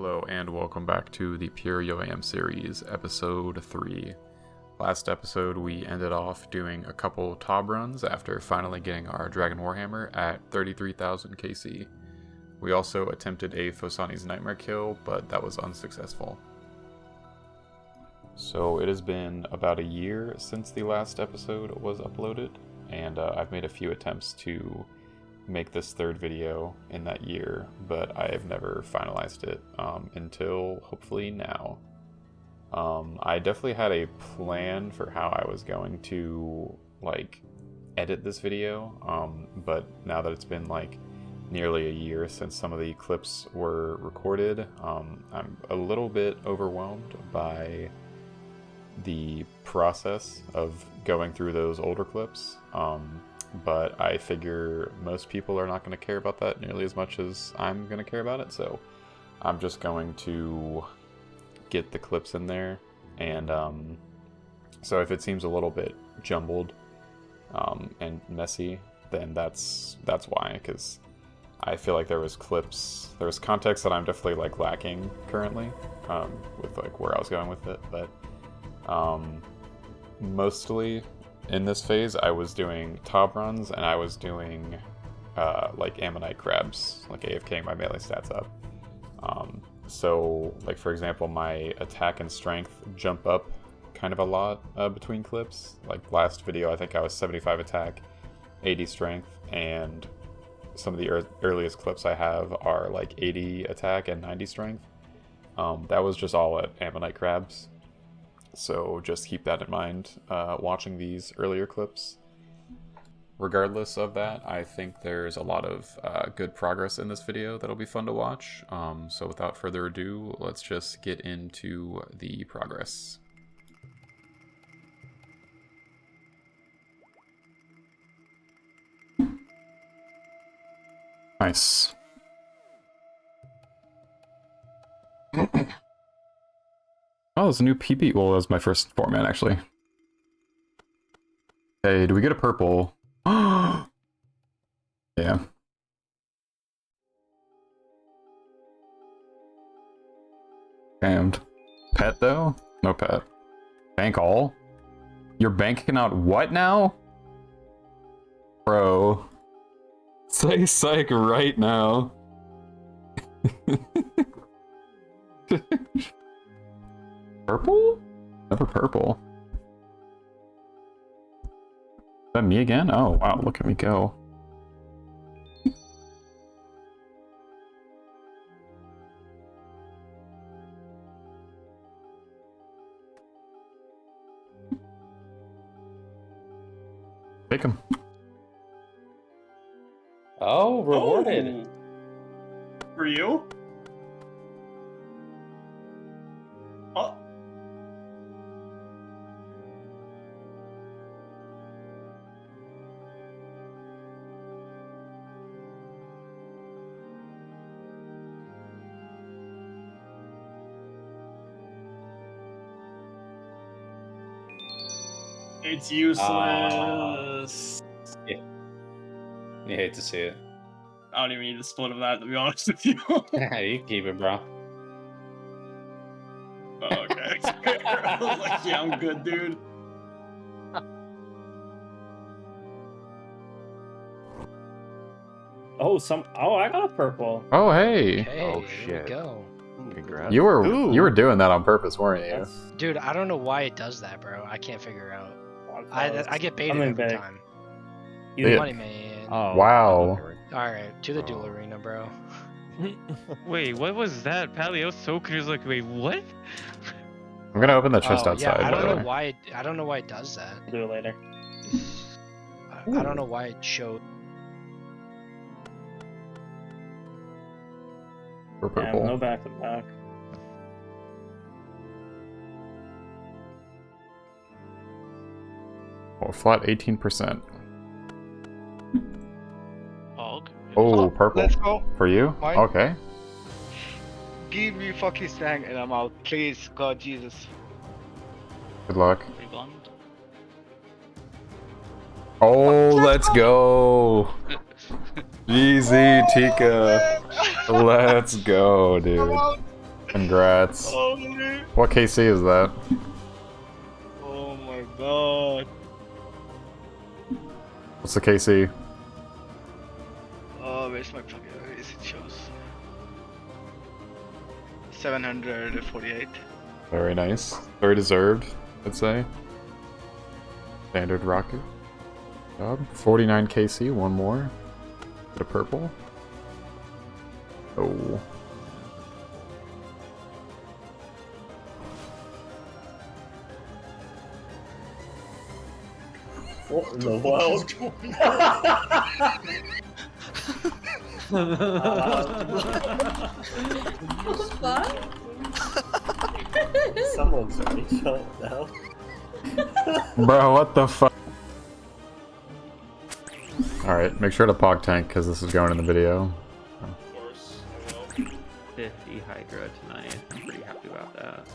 Hello and welcome back to the Pure UIM series, episode 3. Last episode we ended off doing a couple tob runs after finally getting our Dragon Warhammer at 33,000 KC. We also attempted a Phosani's Nightmare kill, but that was unsuccessful. So it has been about a year since the last episode was uploaded, and I've made a few attempts to make this third video in that year, but I have never finalized it until hopefully now. I definitely had a plan for how I was going to edit this video, but now that it's been nearly a year since some of the clips were recorded, I'm a little bit overwhelmed by the process of going through those older clips. But I figure most people are not going to care about that nearly as much as I'm going to care about it, so I'm just going to get the clips in there, and so if it seems a little bit jumbled and messy, then that's why, because I feel like there was context that I'm definitely lacking currently with where I was going with it, but mostly in this phase, I was doing tob runs, and I was doing ammonite crabs, AFKing my melee stats up. So for example, my attack and strength jump up kind of a lot between clips. Last video, I think I was 75 attack, 80 strength, and some of the earliest clips I have are 80 attack and 90 strength. That was just all at ammonite crabs. So just keep that in mind watching these earlier clips. Regardless of that, I think there's a lot of good progress in this video that'll be fun to watch. So without further ado, let's just get into the progress. Nice. Oh, there's a new PB. Well, that was my first format, actually. Hey, do we get a purple? Yeah. Damned. Pet, though? No pet. Bank all? You're banking out what now? Bro. Say psych right now. Purple? Never purple. Is that me again? Oh, wow, look at me go. Take him. Oh, rewarded. Oh. For you? Oh. It's useless. Yeah. You hate to see it. I don't even need a split of that, to be honest with you. You keep it, bro. Oh, okay. I was yeah, I'm good, dude. Oh, I got a purple. Oh, hey. Oh Hey, shit. here we go. Congrats. You were doing that on purpose, weren't you? Dude, I don't know why it does that, bro. I can't figure out. I get baited I'm in every bed. time. Yeah. Money man. Oh, Wow. Alright, to the duel Oh. arena, bro. Wait, what was that? Pally, I was so confused, wait, what? I'm gonna open the chest Oh, outside. yeah, I by don't the know way. why. I don't know why it does that. I'll do it later. I don't know why it showed. For Yeah, purple. no back to back. Oh, flat 18%. Hog? Oh, purple. Let's go. For you? Mine. Okay. Give me fucking strength and I'm out. Please, God, Jesus. Good luck. Reblond? Oh, let's go. Easy, Tika. Let's go, dude. Congrats. Holy. What KC is that? Oh my god. What's the KC? Oh, where's my fucking? Where is it shows? 748. Very nice. Very deserved, I'd say. Standard rocket. Job. 49 KC, one more. Get a purple. Oh. What in the world? What? Someone's already shot it now. Bro, what the fuck? Alright, make sure to pog tank because this is going in the video. Of course, I will. 50 Hydra tonight. I'm pretty happy about that.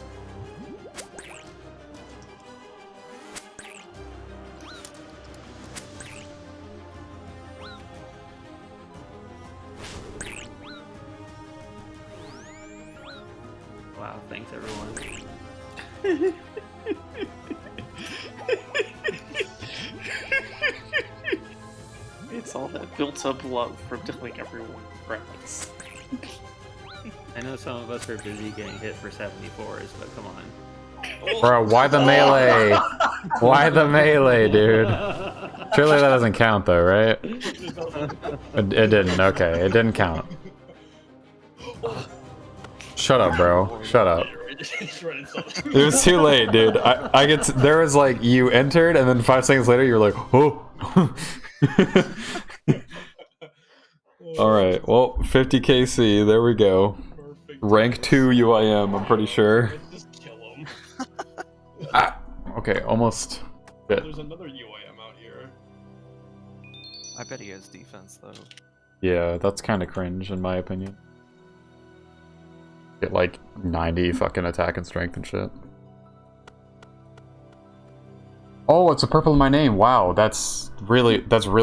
Wow, thanks everyone. It's all that built up love from like everyone. Friends. I know some of us are busy getting hit for 74s, but come on. Bro, why the melee? Why the melee, dude? Surely that doesn't count though, right? It didn't, okay. It didn't count. Shut up, bro. Shut up. It was too late, dude. I get there was like you entered and then 5 seconds later you were like, oh. Alright, well, 50 KC, there we go. Rank 2 UIM, I'm pretty sure. Just kill him. Ah, okay, almost. Bit. There's another UIM out here. I bet he has defense though. Yeah, that's kind of cringe in my opinion. Get like 90 fucking attack and strength and shit. Oh, it's a purple in my name. Wow, that's really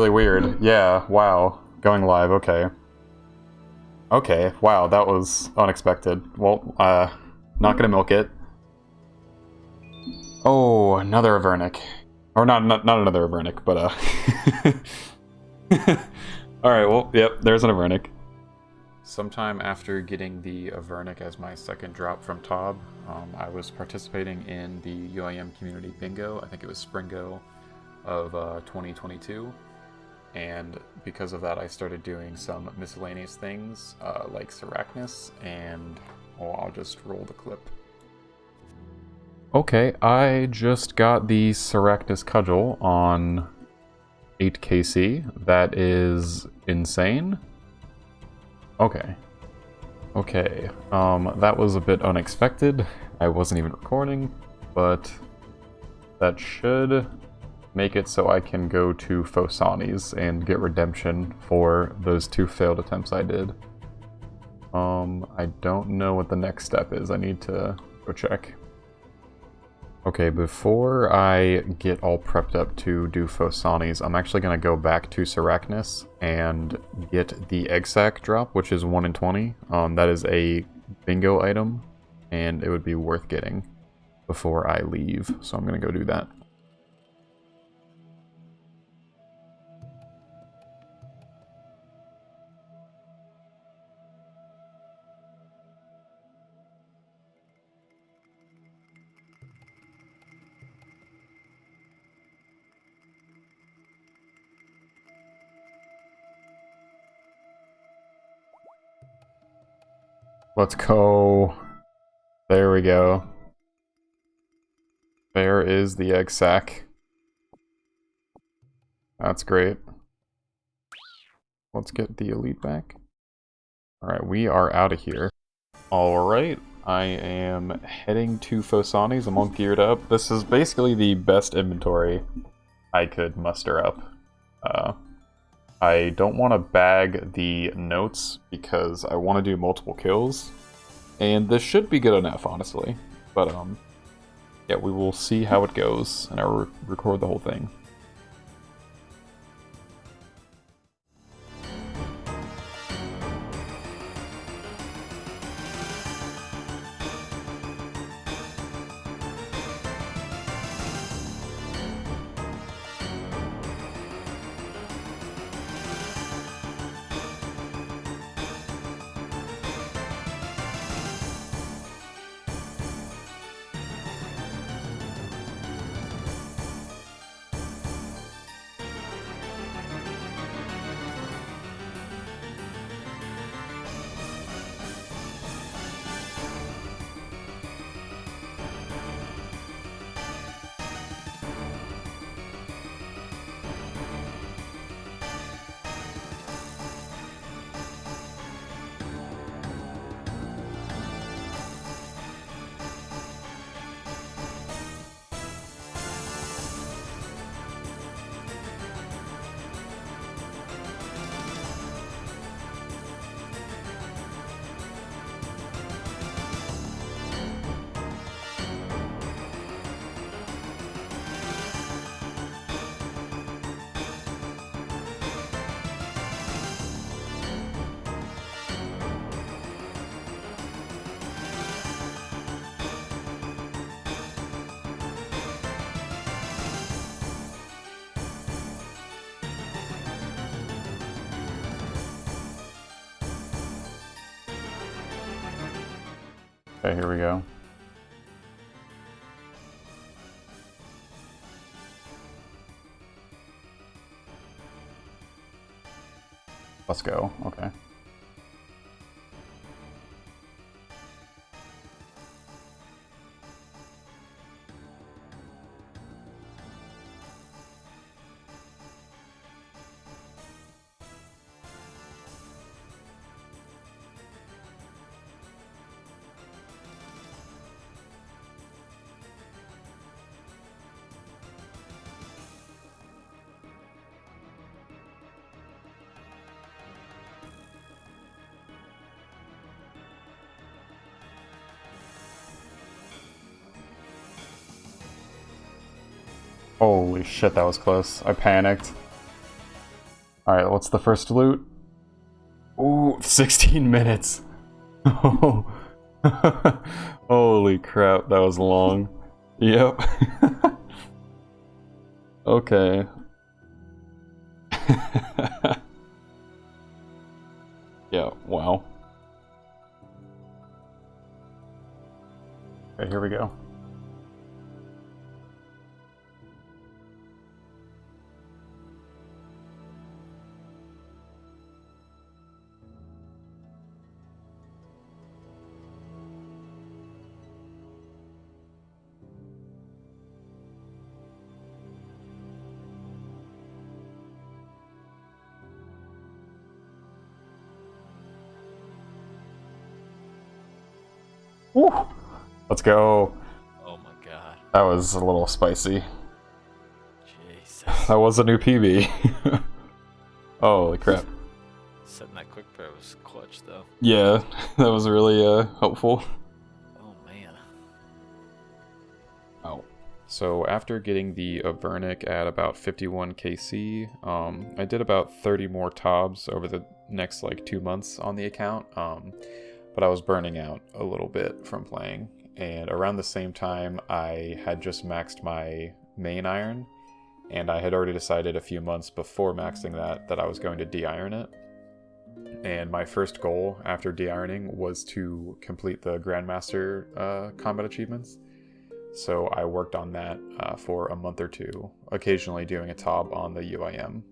weird. Yeah, wow. Going live, okay. Okay, wow, that was unexpected. Well, not gonna milk it. Oh, another Avernic. Or not another Avernic, but Alright, well, yep, there's an Avernic. Sometime after getting the Avernic as my second drop from Tob, I was participating in the UIM Community Bingo. I think it was Springo of 2022. And because of that, I started doing some miscellaneous things like Seracnus, and I'll just roll the clip. Okay, I just got the Seracnus Cudgel on 8KC. That is insane. Okay. Okay, that was a bit unexpected. I wasn't even recording, but that should make it so I can go to Phosani's and get redemption for those 2 failed attempts I did. I don't know what the next step is. I need to go check. Okay, before I get all prepped up to do Phosani's, I'm actually going to go back to Seracnus and get the egg sack drop, which is 1 in 20. That is a bingo item, and it would be worth getting before I leave, so I'm going to go do that. Let's go. There we go. There is the egg sack. That's great. Let's get the elite back. Alright, we are out of here. Alright, I am heading to Phosani's. I'm all geared up. This is basically the best inventory I could muster up. I don't want to bag the notes because I want to do multiple kills, and this should be good enough, honestly. But yeah, we will see how it goes, and I'll record the whole thing. Okay, here we go. Let's go. Okay. Holy shit, that was close. I panicked. Alright, what's the first loot? Ooh, 16 minutes. Oh. Holy crap, that was long. Yep. Okay. Yeah, wow. Okay, here we go. Woo! Let's go. Oh my god. That was a little spicy. Jesus. That was a new PB. Holy crap. Setting that quick pair was clutch though. Yeah, that was really helpful. Oh man. Oh. So after getting the Avernic at about 51 KC, I did about 30 more tobs over the next like 2 months on the account. But I was burning out a little bit from playing, and around the same time I had just maxed my main iron, and I had already decided a few months before maxing that I was going to de-iron it. And my first goal after de-ironing was to complete the Grandmaster combat achievements. So I worked on that for a month or two, occasionally doing a tob on the UIM.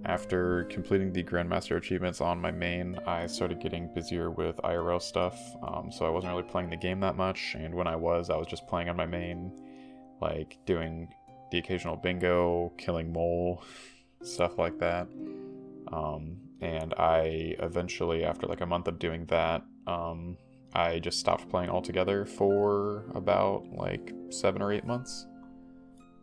After completing the Grandmaster achievements on my main, I started getting busier with IRL stuff, so I wasn't really playing the game that much, and when I was just playing on my main, like doing the occasional bingo, killing mole, stuff like that. And I eventually, after like a month of doing that, I just stopped playing altogether for about like 7 or 8 months.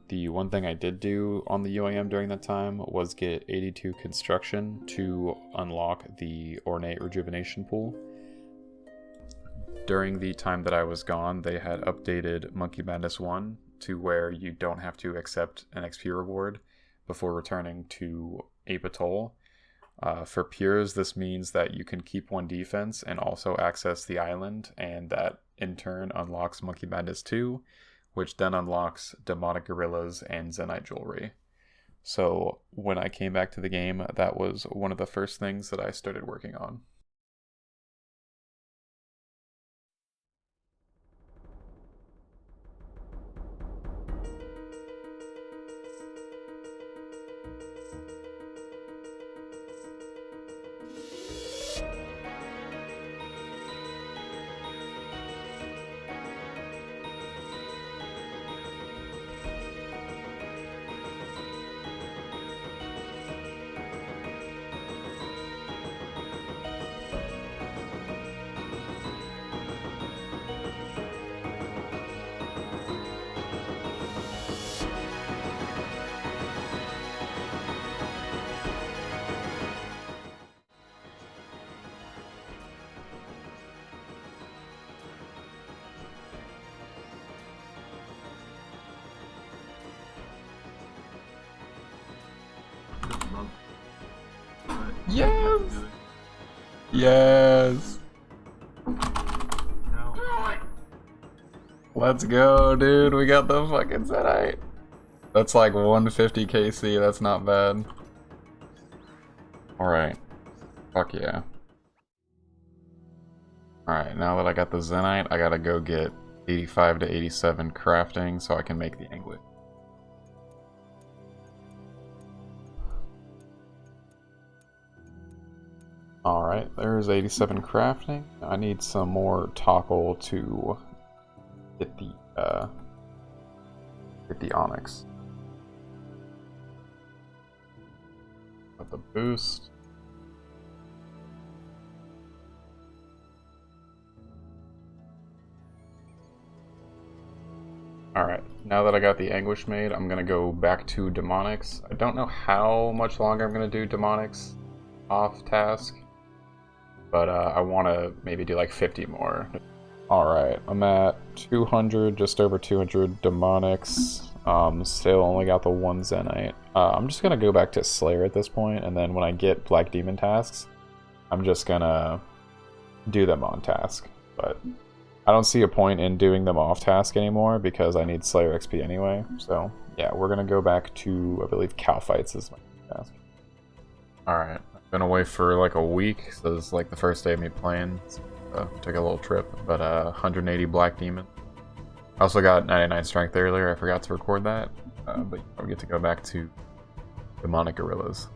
The one thing I did do on the UIM during that time was get 82 construction to unlock the ornate rejuvenation pool. During the time that I was gone, they had updated Monkey Madness 1 to where you don't have to accept an XP reward before returning to Ape Atoll. For Pures, this means that you can keep one defense and also access the island, and that in turn unlocks Monkey Madness 2, which then unlocks Demonic Gorillas and Zenite Jewelry. So when I came back to the game, that was one of the first things that I started working on. Yes! Yes! Let's go, dude. We got the fucking Zenite. That's like 150 KC. That's not bad. Alright. Fuck yeah. Alright, now that I got the Zenite, I gotta go get 85 to 87 crafting so I can make the Anglet. Alright, there's 87 crafting. I need some more toggle to get the onyx. Got the boost. Alright, now that I got the Anguish made, I'm gonna go back to Demonics. I don't know how much longer I'm gonna do Demonics off task, but I want to maybe do like 50 more. Alright, I'm at 200, just over 200 Demonics. Still only got the one Zenite. I'm just gonna go back to Slayer at this point, and then when I get Black Demon tasks, I'm just gonna do them on task. But I don't see a point in doing them off task anymore because I need Slayer XP anyway. So yeah, we're gonna go back to, I believe, Cow Fights is my task. Alright, I've been away for like a week, so this is like the first day of me playing. Took a little trip, but 180 Black Demon. I also got 99 Strength earlier, I forgot to record that, but we get to go back to Demonic Gorillas.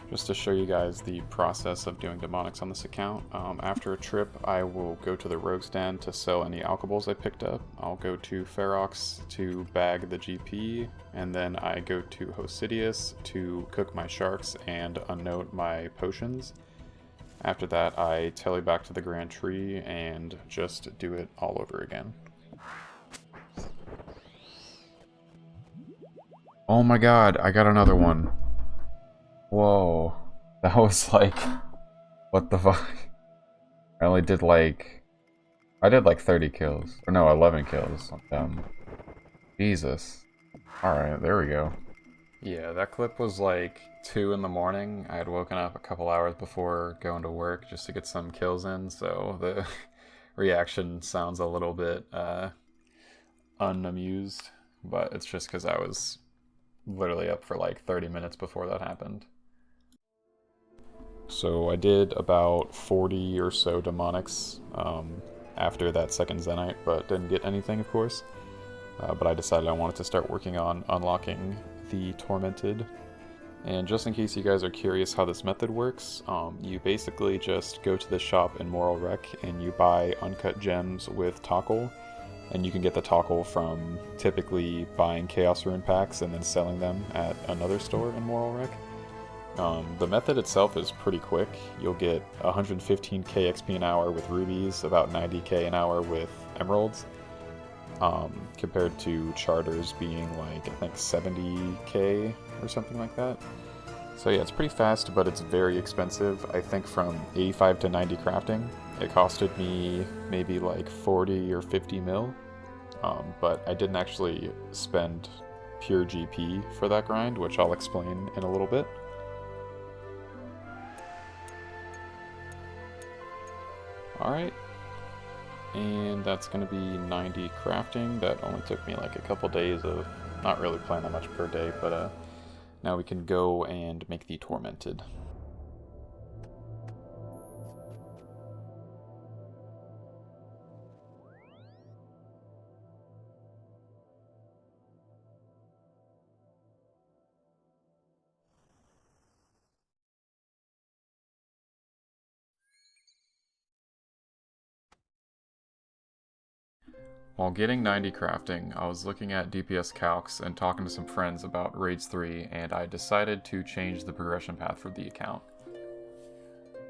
Just to show you guys the process of doing Demonics on this account, after a trip I will go to the Rogue's Den to sell any alcohols I picked up. I'll go to Ferox to bag the GP, and then I go to Hosidius to cook my sharks and unnote my potions. After that, I tele back to the Grand Tree and just do it all over again. Oh my god, I got another one. Whoa. That was like... What the fuck? I did like 30 kills. Or no, 11 kills. Jesus. Alright, there we go. Yeah, that clip was like 2 in the morning. I had woken up a couple hours before going to work just to get some kills in, so the reaction sounds a little bit unamused, but it's just because I was literally up for like 30 minutes before that happened. So I did about 40 or so Demonics after that second Zenite, but didn't get anything, of course. But I decided I wanted to start working on unlocking the Tormented. And just in case you guys are curious how this method works, you basically just go to the shop in Moral Wreck and you buy uncut gems with Tokkul, and you can get the Tokkul from typically buying Chaos Rune packs and then selling them at another store in Moral Wreck. The method itself is pretty quick. You'll get 115k XP an hour with rubies, about 90k an hour with emeralds, compared to charters being like, I think 70k or something like that. So yeah, it's pretty fast, but it's very expensive. I think from 85 to 90 crafting, it costed me maybe like 40 or 50 mil, but I didn't actually spend pure GP for that grind, which I'll explain in a little bit. Alright, and that's going to be 90 crafting. That only took me like a couple days of not really playing that much per day, but now we can go and make the Tormented. While getting 90 crafting, I was looking at DPS calcs and talking to some friends about Raids 3, and I decided to change the progression path for the account.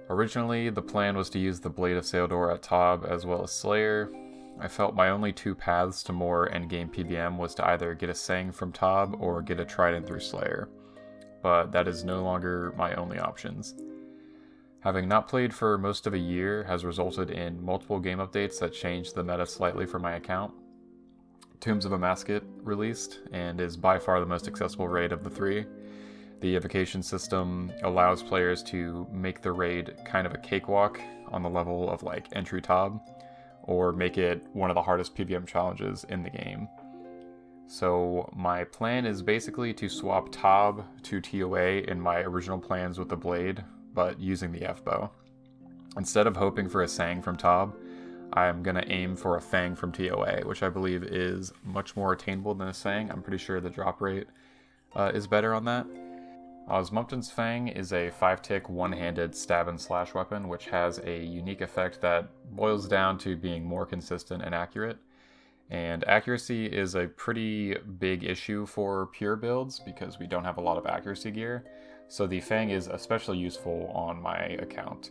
Originally, the plan was to use the Blade of Saeldor at Tob as well as Slayer. I felt my only two paths to more endgame PVM was to either get a Sang from Tob or get a Trident through Slayer, but that is no longer my only options. Having not played for most of a year has resulted in multiple game updates that changed the meta slightly for my account. Tombs of Amasket released, and is by far the most accessible raid of the three. The evocation system allows players to make the raid kind of a cakewalk on the level of like entry Tob, or make it one of the hardest PVM challenges in the game. So my plan is basically to swap Tob to TOA in my original plans with the Blade, but using the F-bow. Instead of hoping for a Sang from Tob, I'm going to aim for a Fang from TOA, which I believe is much more attainable than a Sang. I'm pretty sure the drop rate is better on that. Osmupton's Fang is a 5-tick one-handed stab and slash weapon, which has a unique effect that boils down to being more consistent and accurate. And accuracy is a pretty big issue for pure builds because we don't have a lot of accuracy gear, so the Fang is especially useful on my account.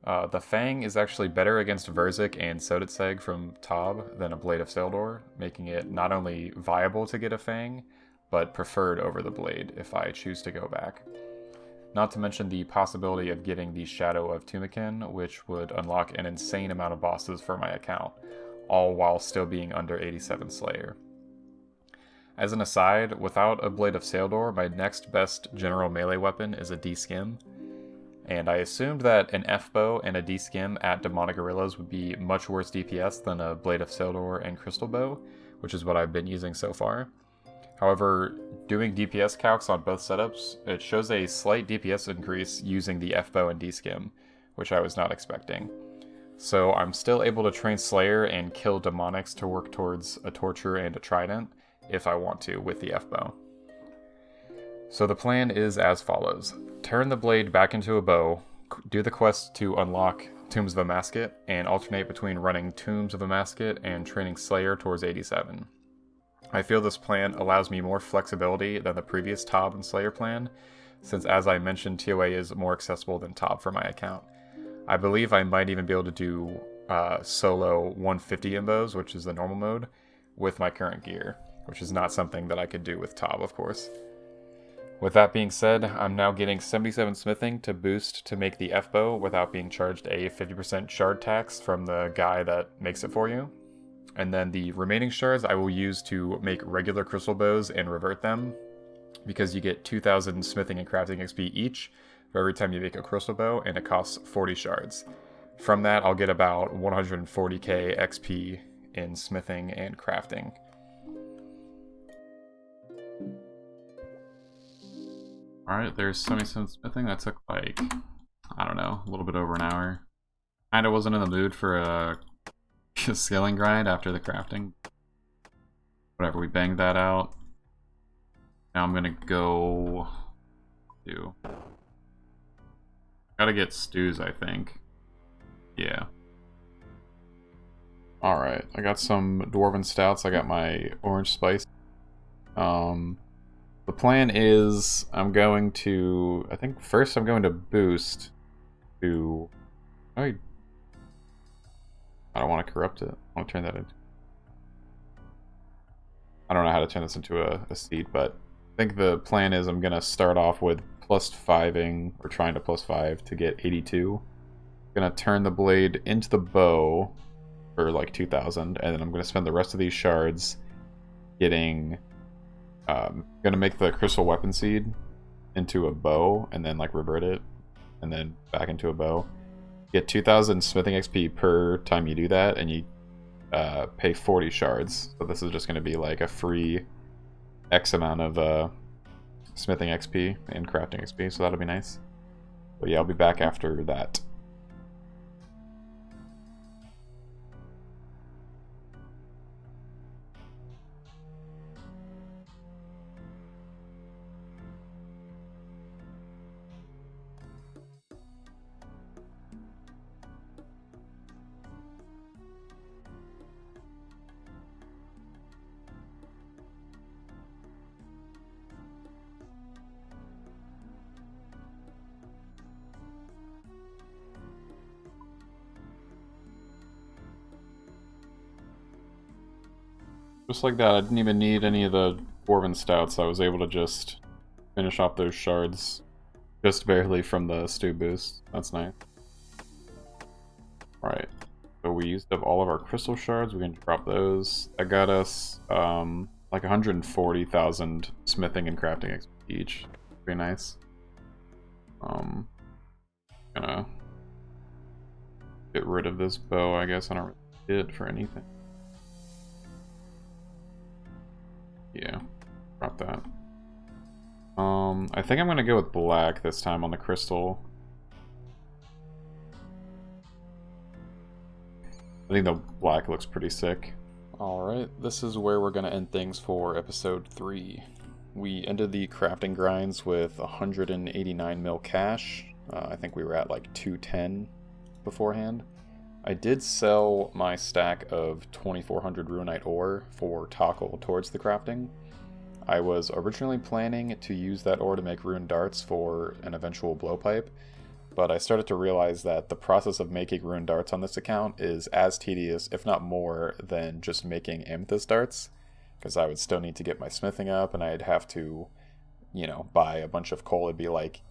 The Fang is actually better against Verzik and Soditseg from Tob than a Blade of Sildor, making it not only viable to get a Fang, but preferred over the Blade if I choose to go back. Not to mention the possibility of getting the Shadow of Tumakin, which would unlock an insane amount of bosses for my account, all while still being under 87 Slayer. As an aside, without a Blade of Sildor, my next best general melee weapon is a D-Skim, and I assumed that an F-Bow and a D-Skim at Demonic Gorillas would be much worse DPS than a Blade of Sildor and Crystal Bow, which is what I've been using so far. However, doing DPS calcs on both setups, it shows a slight DPS increase using the F-Bow and D-Skim, which I was not expecting. So I'm still able to train Slayer and kill Demonics to work towards a Torture and a Trident, if I want to, with the F-Bow. So the plan is as follows. Turn the blade back into a bow, do the quest to unlock Tombs of a Masket, and alternate between running Tombs of a Masket and training Slayer towards 87. I feel this plan allows me more flexibility than the previous Tob and Slayer plan, since as I mentioned, TOA is more accessible than Tob for my account. I believe I might even be able to do solo 150 imbos, which is the normal mode, with my current gear, which is not something that I could do with Tob, of course. With that being said, I'm now getting 77 smithing to boost to make the F-Bow without being charged a 50% shard tax from the guy that makes it for you. And then the remaining shards I will use to make regular crystal bows and revert them, because you get 2,000 smithing and crafting XP each for every time you make a crystal bow, and it costs 40 shards. From that, I'll get about 140k XP in smithing and crafting. Alright, there's 77 smithing. That took like, I don't know, a little bit over an hour. Kinda wasn't in the mood for a scaling grind after the crafting. Whatever, we banged that out. Now I'm gonna go do... Gotta get stews, I think. Yeah. Alright, I got some Dwarven Stouts. I got my orange spice. The plan is I'm going to... I think first I'm going to boost to... I don't want to corrupt it. I want to turn that into... I don't know how to turn this into a seed, but I think the plan is I'm going to start off with +5ing, or trying to +5 to get 82. I'm going to turn the blade into the bow for like 2,000, and then I'm going to spend the rest of these shards getting... going to make the crystal weapon seed into a bow, and then like revert it, and then back into a bow. Get 2,000 smithing XP per time you do that, and you pay 40 shards. So this is just going to be like a free X amount of smithing XP and crafting XP, so that'll be nice. But yeah, I'll be back after that. Just like that, I didn't even need any of the Dwarven Stouts. I was able to just finish off those shards just barely from the stew boost. That's nice. Alright, so we used up all of our crystal shards. We can drop those. That got us like 140,000 smithing and crafting XP each. Pretty nice. Gonna get rid of this bow, I guess. I don't really need it for anything. Yeah, drop that. I think I'm gonna go with black this time on the crystal. I think the black looks pretty sick. Alright, this is where we're going to end things for episode 3. We ended the crafting grinds with 189 mil cash. I think we were at like 210 beforehand. I did sell my stack of 2400 runite ore for toggle towards the crafting. I was originally planning to use that ore to make rune darts for an eventual blowpipe, but I started to realize that the process of making rune darts on this account is as tedious, if not more, than just making amethyst darts, because I would still need to get my smithing up, and I'd have to, you know, buy a bunch of coal. It'd be like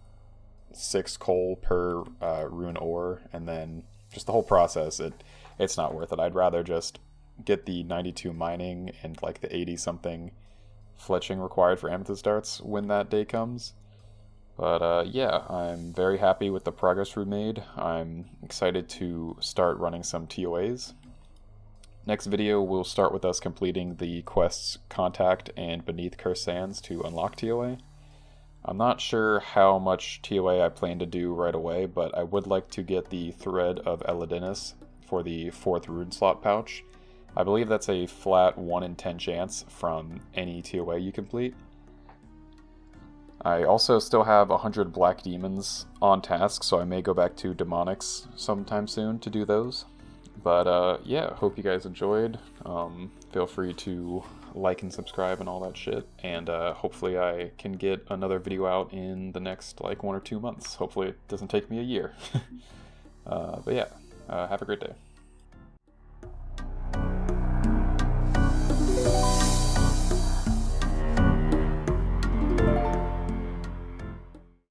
6 coal per rune ore, and then just the whole process, it's not worth it. I'd rather just get the 92 mining and like the 80 something fletching required for amethyst darts when that day comes. But yeah, I'm very happy with the progress we made. I'm excited to start running some TOAs. Next video will start with us completing the quests Contact and Beneath Cursed Sands to unlock TOA. I'm not sure how much TOA I plan to do right away, but I would like to get the Thread of Elidinus for the 4th rune slot pouch. I believe that's a flat 1 in 10 chance from any TOA you complete. I also still have 100 black demons on task, so I may go back to demonics sometime soon to do those. But yeah, hope you guys enjoyed. Feel free to like and subscribe and all that shit, and hopefully I can get another video out in the next like 1 or 2 months. Hopefully it doesn't take me a year. But yeah, have a great day.